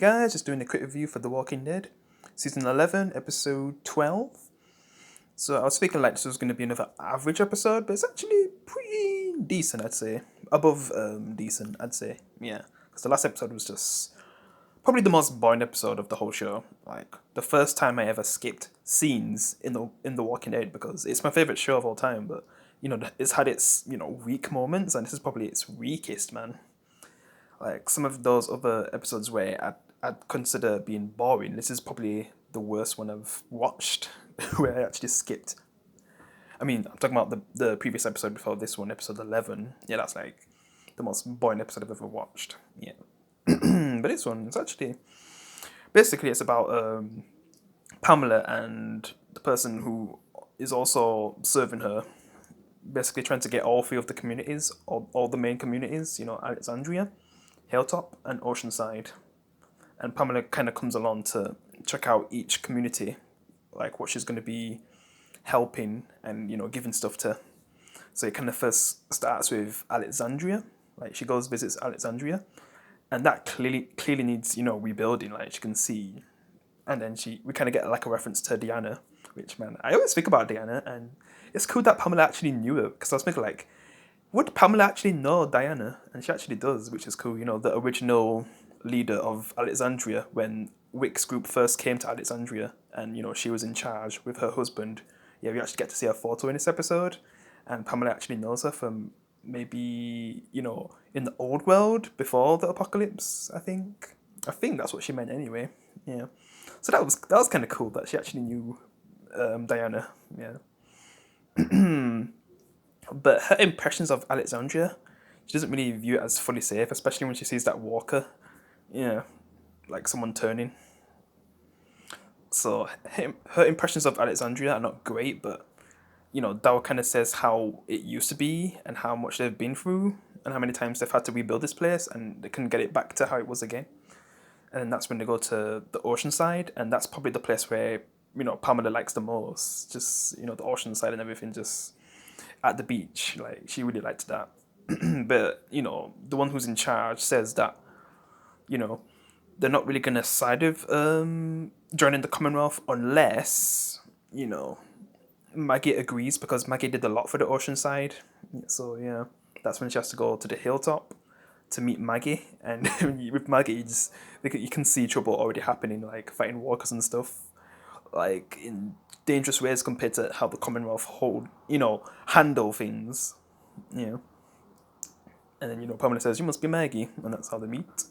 guys, just doing a quick review for The Walking Dead, season 11, episode 12. So I was thinking like this was going to be another average episode, but it's actually pretty decent, I'd say. Above decent, I'd say. Yeah, because the last episode was just probably the most boring episode of the whole show. Like the first time I ever skipped scenes in the Walking Dead because it's my favorite show of all time. But it's had its weak moments, and this is probably its weakest, man. Like some of those other episodes where I'd consider being boring, this is probably the worst one I've watched, where I actually skipped. I mean, I'm talking about the previous episode before this one, episode 11. Yeah, that's like the most boring episode I've ever watched. Yeah. But this one, it's actually basically it's about Pamela and the person who is also serving her, basically trying to get all three of the communities, all the main communities, Alexandria, Hilltop, and Oceanside. And Pamela kind of comes along to check out each community, like what she's going to be helping and giving stuff to. So it kind of first starts with Alexandria, like she goes visits Alexandria, and that clearly needs rebuilding, like you can see. And then we kind of get like a reference to Diana, which, man, I always think about Diana, and it's cool that Pamela actually knew her, because I was thinking like, would Pamela actually know Diana? And she actually does, which is cool. The original leader of Alexandria, when Wick's group first came to Alexandria, and she was in charge with her husband. Yeah, we actually get to see her photo in this episode, and Pamela actually knows her from maybe in the old world before the apocalypse. I think that's what she meant anyway. Yeah, so that was kind of cool that she actually knew Diana. Yeah. But her impressions of Alexandria, she doesn't really view it as fully safe, especially when she sees that walker, yeah, like someone turning. So her impressions of Alexandria are not great, but Dow kind of says how it used to be and how much they've been through and how many times they've had to rebuild this place and they can get it back to how it was again. And then that's when they go to the ocean side, and that's probably the place where Pamela likes the most. Just the ocean side and everything, just at the beach. Like she really liked that. But the one who's in charge says that you know they're not really gonna side with joining the Commonwealth unless Maggie agrees, because Maggie did a lot for the ocean side. So yeah, that's when she has to go to the hilltop to meet Maggie, and with Maggie, you can see trouble already happening, like fighting walkers and stuff, like in dangerous ways compared to how the Commonwealth handle things. Yeah. And then Pamela says, "You must be Maggie," and that's how they meet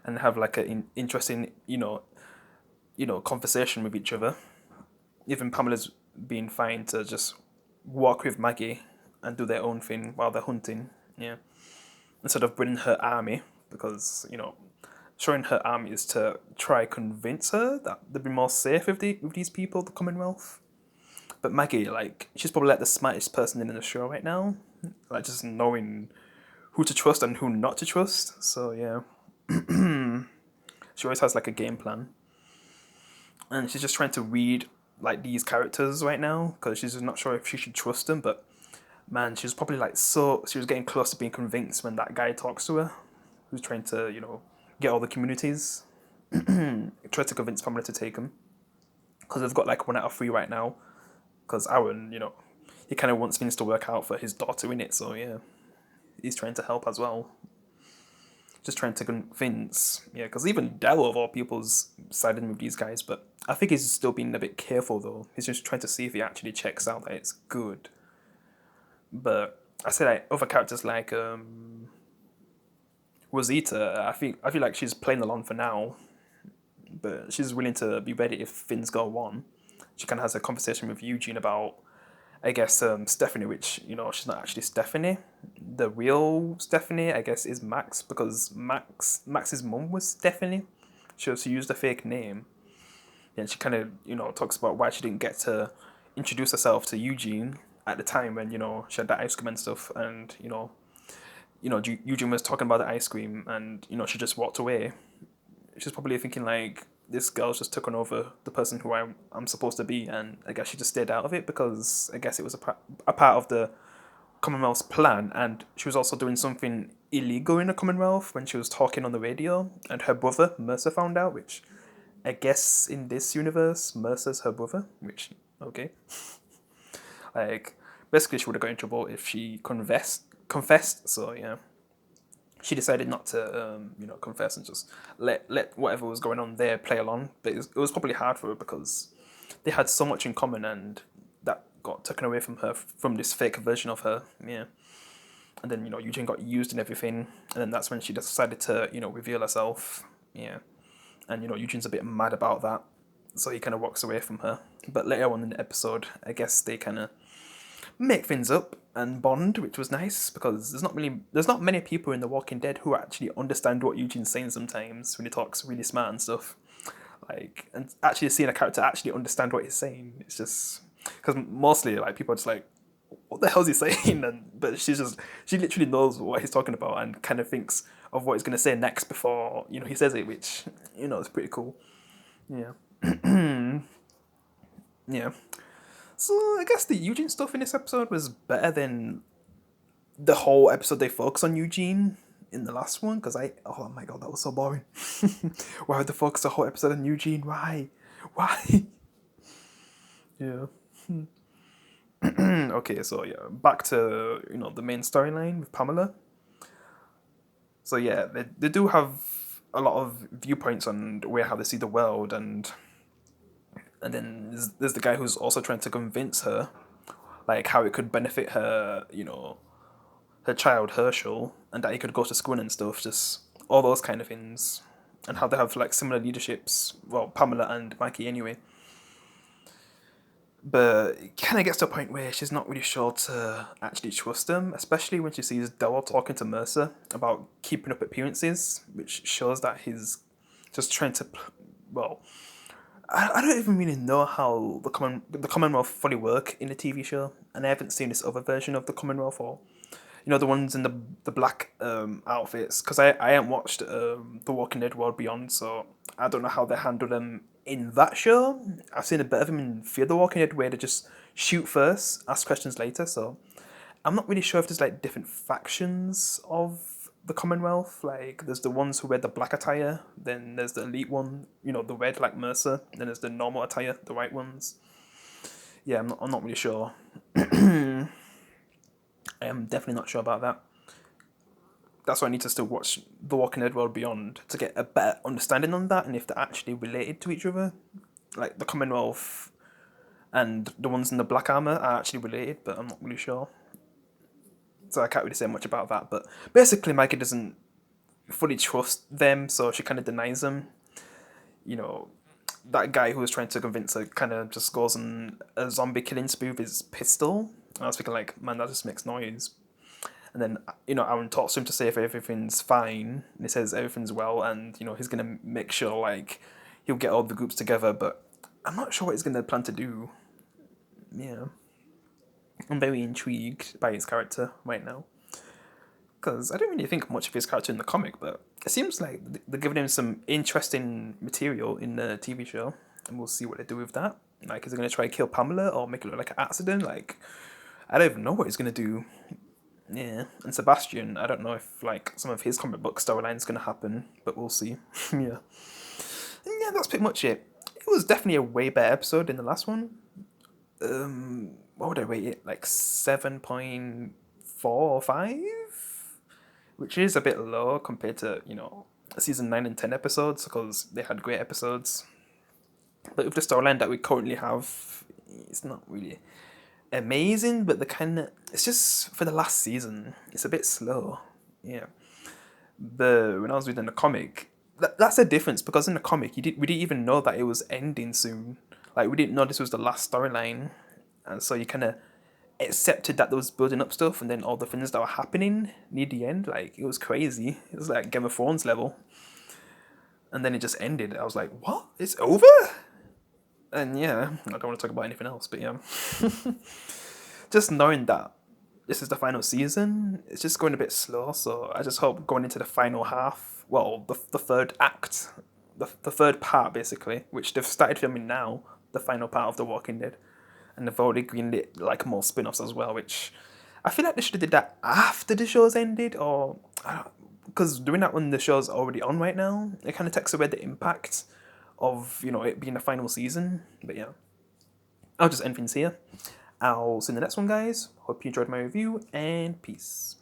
and have like an interesting conversation with each other. Even Pamela's being fine to just walk with Maggie and do their own thing while they're hunting. Yeah, instead of bringing her army, because showing her army is to try convince her that they'd be more safe with these people, the Commonwealth. But Maggie, like, she's probably like the smartest person in the show right now, like just knowing who to trust and who not to trust. So yeah, she always has like a game plan, and she's just trying to read like these characters right now because she's just not sure if she should trust them. But man, she was probably like she was getting close to being convinced when that guy talks to her, who's trying to get all the communities. Tried to convince Pamela to take him because they've got like 1 out of 3 right now. Because Aaron, he kind of wants things to work out for his daughter in it. So yeah, he's trying to help as well. Just trying to convince, yeah, because even Daryl of all people's siding with these guys, but I think he's still being a bit careful though. He's just trying to see if he actually checks out that it's good. But I say like other characters like Rosita, I feel like she's playing along for now, but she's willing to be ready if things go on. She kind of has a conversation with Eugene about, I guess, Stephanie, which she's not actually Stephanie. The real Stephanie, I guess, is Max, because Max's mum was Stephanie. She used a fake name, and she kind of talks about why she didn't get to introduce herself to Eugene at the time when she had that ice cream and stuff, and Eugene was talking about the ice cream, and she just walked away. She's probably thinking like, this girl's just taken over the person who I'm supposed to be, and I guess she just stayed out of it because I guess it was a part of the Commonwealth's plan, and she was also doing something illegal in the Commonwealth when she was talking on the radio, and her brother Mercer found out, which I guess in this universe Mercer's her brother, which okay. Like basically she would have got in trouble if she confessed, so yeah. She decided not to confess and just let whatever was going on there play along. But it was probably hard for her because they had so much in common, and that got taken away from her from this fake version of her. Yeah. And then Eugene got used and everything, and then that's when she decided to reveal herself. Yeah. And Eugene's a bit mad about that, so he kind of walks away from her. But later on in the episode, I guess they kind of make things up and bond, which was nice because there's not many people in The Walking Dead who actually understand what Eugene's saying sometimes when he talks really smart and stuff. Like, and actually seeing a character actually understand what he's saying, it's just because mostly like people are just like, what the hell is he saying? But she literally knows what he's talking about and kind of thinks of what he's gonna say next before he says it, which is pretty cool. Yeah. Yeah. So I guess the Eugene stuff in this episode was better than the whole episode they focus on Eugene in the last one, because oh my god, that was so boring. Why would they focus the whole episode on Eugene? Why? Yeah. Okay, so yeah, back to the main storyline with Pamela. So yeah, they do have a lot of viewpoints on how they see the world, and then there's the guy who's also trying to convince her like how it could benefit her, her child Herschel, and that he could go to school and stuff, just all those kind of things, and how they have like similar leaderships. Well, Pamela and Mikey anyway. But it kind of gets to a point where she's not really sure to actually trust him, especially when she sees Daryl talking to Mercer about keeping up appearances, which shows that he's just trying to. Well, I don't even really know how the Commonwealth fully work in the TV show, and I haven't seen this other version of the Commonwealth, or the ones in the black outfits, because I haven't watched The Walking Dead World Beyond, so I don't know how they handle them in that show. I've seen a bit of them in Fear the Walking Dead where they just shoot first, ask questions later, so I'm not really sure if there's like different factions of the Commonwealth. Like there's the ones who wear the black attire, then there's the elite one, the red like Mercer, then there's the normal attire, the white ones. Yeah, I'm not really sure. I am definitely not sure about that. That's why I need to still watch The Walking Dead World Beyond to get a better understanding on that, and if they're actually related to each other. Like the Commonwealth and the ones in the black armor are actually related, but I'm not really sure. So I can't really say much about that. But basically, Mikey doesn't fully trust them, so she kind of denies them. That guy who was trying to convince her kind of just goes on a zombie killing spree with his pistol. And I was thinking, like, man, that just makes noise. And then, Aaron talks to him to say if everything's fine. And he says everything's well, and, he's going to make sure, like, he'll get all the groups together. But I'm not sure what he's going to plan to do. Yeah. I'm very intrigued by his character right now. Because I don't really think much of his character in the comic, but it seems like they're giving him some interesting material in the TV show. And we'll see what they do with that. Like, is he going to try to kill Pamela or make it look like an accident? Like, I don't even know what he's going to do. Yeah, and Sebastian, I don't know if like some of his comic book storyline is going to happen, but we'll see. Yeah. And yeah, that's pretty much it. It was definitely a way better episode than the last one. What would I rate it? Like 7.4 or 5? Which is a bit low compared to, season 9 and 10 episodes, because they had great episodes. But with the storyline that we currently have, it's not really amazing, but it's just for the last season, it's a bit slow. Yeah. But when I was reading the comic, that's the difference, because in the comic we didn't even know that it was ending soon. Like we didn't know this was the last storyline, and so you kind of accepted that there was building up stuff, and then all the things that were happening near the end, like it was crazy. It was like Game of Thrones level, and then it just ended. I was like, what? It's over? And yeah, I don't want to talk about anything else, but yeah. Just knowing that this is the final season, it's just going a bit slow, so I just hope going into the final half, well, the third act, the third part basically, which they've started filming now, the final part of The Walking Dead, and they've already greenlit like more spin-offs as well, which I feel like they should have did that after the show's ended, or because doing that when the show's already on right now, it kind of takes away the impact of it being the final season. But yeah, I'll just end things here. I'll see you in the next one, guys. Hope you enjoyed my review, and peace.